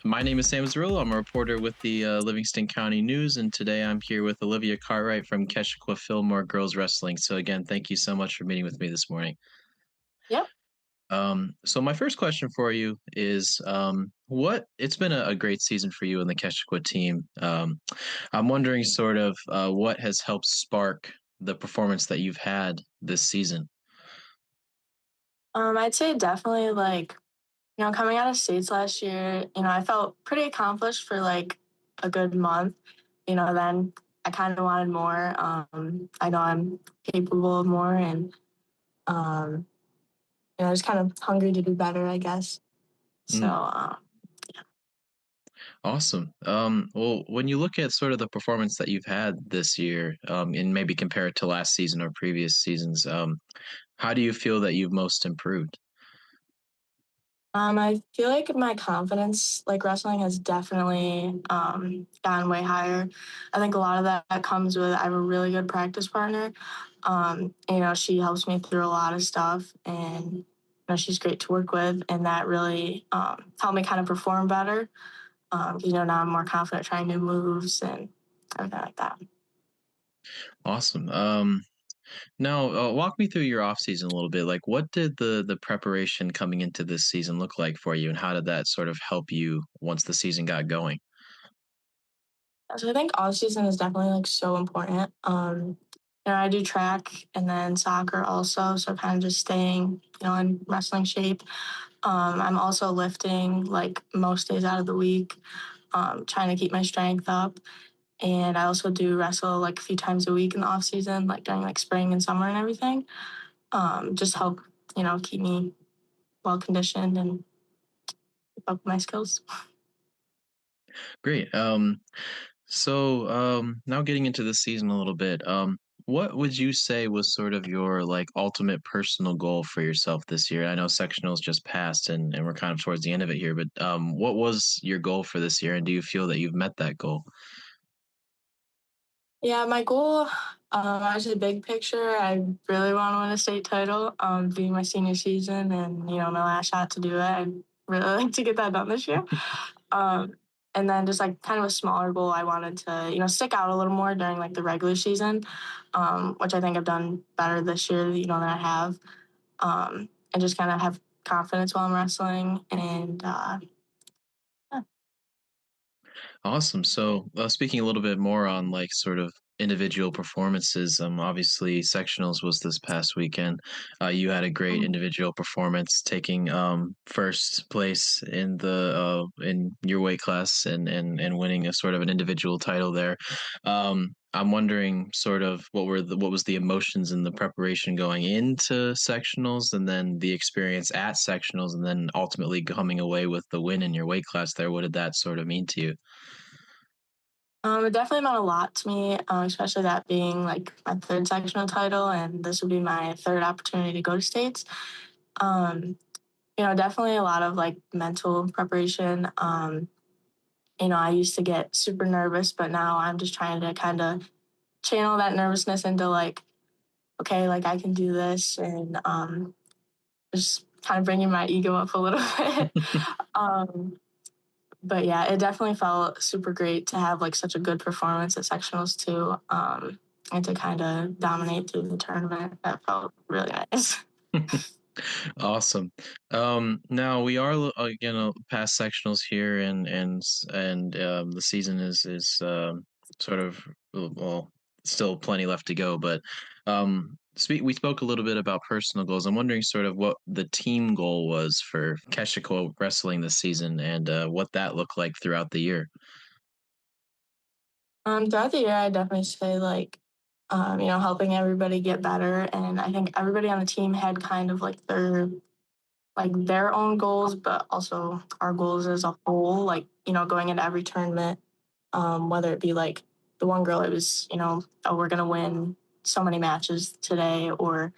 My name is Sam Zerillo. I'm a reporter with the Livingston County News, and today I'm here with Alivia Cartwright from Keshequa Fillmore Girls Wrestling. So again, thank you so much for meeting with me this morning. Yep. So my first question for you is, it's been a great season for you and the Keshequa team. I'm wondering sort of what has helped spark the performance that you've had this season. I'd say definitely coming out of states last year, I felt pretty accomplished for like a good month. Then I kind of wanted more. I know I'm capable of more and, um, just kind of hungry to do better, I guess. So, Mm. Awesome. Well, when you look at sort of the performance that you've had this year, and maybe compare it to last season or previous seasons, how do you feel that you've most improved? I feel like my confidence, like wrestling, has definitely gotten way higher. I think a lot of that comes with I have a really good practice partner. She helps me through a lot of stuff, and she's great to work with, and that really helped me kind of perform better. Now I'm more confident trying new moves and everything like that. Awesome. Now, walk me through your off season a little bit. Like, what did the preparation coming into this season look like for you, and how did that sort of help you once the season got going? So I think off season is definitely like so important. I do track and then soccer also, so kind of just staying, in wrestling shape. I'm also lifting like most days out of the week, trying to keep my strength up. And I also do wrestle like a few times a week in the off season, like during like spring and summer and everything. Just help, keep me well conditioned and keep up my skills. Great. Now getting into the season a little bit, what would you say was sort of your like ultimate personal goal for yourself this year? I know sectionals just passed and we're kind of towards the end of it here, but what was your goal for this year, and do you feel that you've met that goal? Yeah, my goal, actually, big picture, I really want to win a state title, being my senior season and, my last shot to do it. I'd really like to get that done this year. Um, and then just like kind of a smaller goal, I wanted to, stick out a little more during like the regular season, which I think I've done better this year, than I have. And just kind of have confidence while I'm wrestling. And yeah. Awesome. So, speaking a little bit more on like sort of individual performances, obviously sectionals was this past weekend. You had a great individual performance, taking first place in the in your weight class and winning a sort of an individual title there. I'm wondering sort of what was the emotions and the preparation going into sectionals, and then the experience at sectionals, and then ultimately coming away with the win in your weight class there. What did that sort of mean to you? It definitely meant a lot to me, especially that being like my third sectional title, and this would be my third opportunity to go to states. Um, Definitely a lot of like mental preparation. I used to get super nervous, but now I'm just trying to kind of channel that nervousness into like, okay, like I can do this, and just kind of bringing my ego up a little bit. um, but yeah, it definitely felt super great to have like such a good performance at sectionals too, and to kind of dominate through the tournament. That felt really nice. Awesome. Now we are past sectionals here, and the season is sort of, well, still plenty left to go. But we spoke a little bit about personal goals. I'm wondering sort of what the team goal was for Keshequa wrestling this season, and what that looked like throughout the year. Throughout the year, I definitely say like, helping everybody get better, and I think everybody on the team had kind of like their own goals, but also our goals as a whole. Like, going into every tournament, whether it be like the one girl, it was, oh, we're gonna win so many matches today, or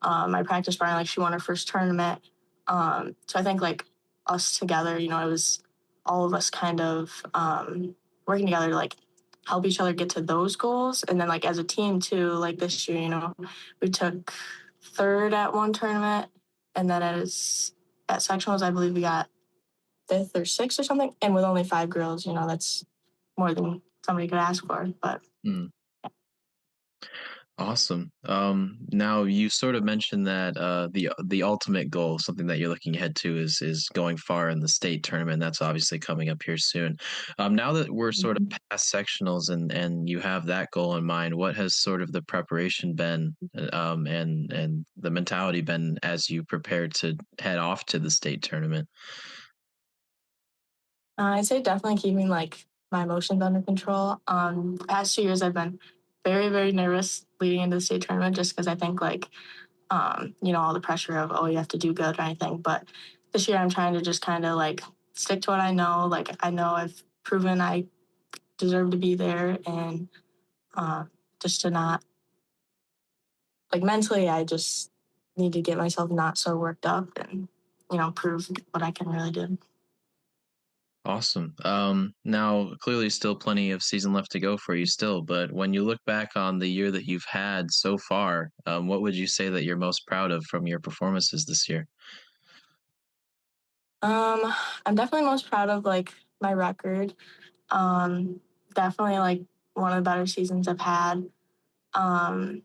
my practice partner, like she won her first tournament. So I think like us together, it was all of us kind of working together to like help each other get to those goals. And then like as a team too, like this year, we took third at one tournament, and then at sectionals, I believe we got fifth or sixth or something. And with only 5 girls, that's more than somebody could ask for. But Mm. Awesome. Now you sort of mentioned that the ultimate goal, something that you're looking ahead to, is going far in the state tournament. That's obviously coming up here soon. Now that we're sort of Mhm. past sectionals and you have that goal in mind, what has sort of the preparation been, and the mentality been as you prepare to head off to the state tournament? I'd say definitely keeping like my emotions under control. The past 2 years, I've been very, very nervous leading into the state tournament just because I think like, all the pressure of, oh, you have to do good or anything. But this year, I'm trying to just kind of like stick to what I know. Like, I know I've proven I deserve to be there, and just to not, like, mentally, I just need to get myself not so worked up and, prove what I can really do. Awesome. Now, clearly, still plenty of season left to go for you still, but when you look back on the year that you've had so far, what would you say that you're most proud of from your performances this year? Um, I'm definitely most proud of like my record. Um, Definitely like one of the better seasons I've had. Um,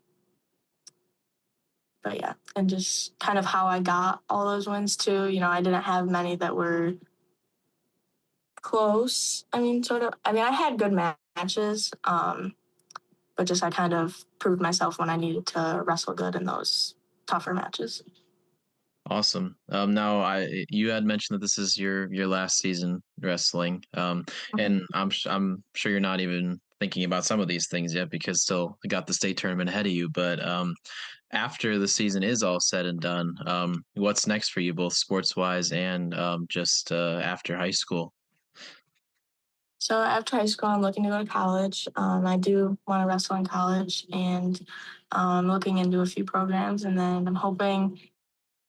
but yeah, and just kind of how I got all those wins too. I didn't have many that were close. I mean, sort of. I mean, I had good matches, but just I kind of proved myself when I needed to wrestle good in those tougher matches. Awesome. Now, you had mentioned that this is your last season wrestling, Mhm. and I'm sure you're not even thinking about some of these things yet because still got the state tournament ahead of you. But after the season is all said and done, what's next for you, both sports wise and just after high school? So after high school, I'm looking to go to college. I do want to wrestle in college, and I'm looking into a few programs. And then I'm hoping,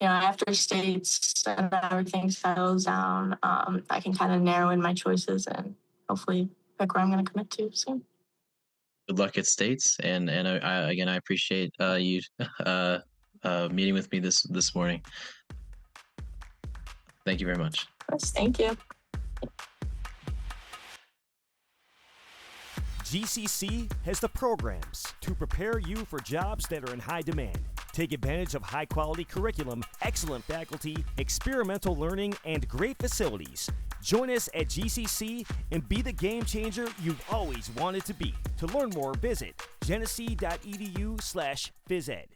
after states and everything settles down, I can kind of narrow in my choices and hopefully pick where I'm going to commit to soon. Good luck at states, and again, I appreciate you uh, meeting with me this morning. Thank you very much. Yes, thank you. GCC has the programs to prepare you for jobs that are in high demand. Take advantage of high quality curriculum, excellent faculty, experimental learning, and great facilities. Join us at GCC and be the game changer you've always wanted to be. To learn more, visit genesee.edu/physed.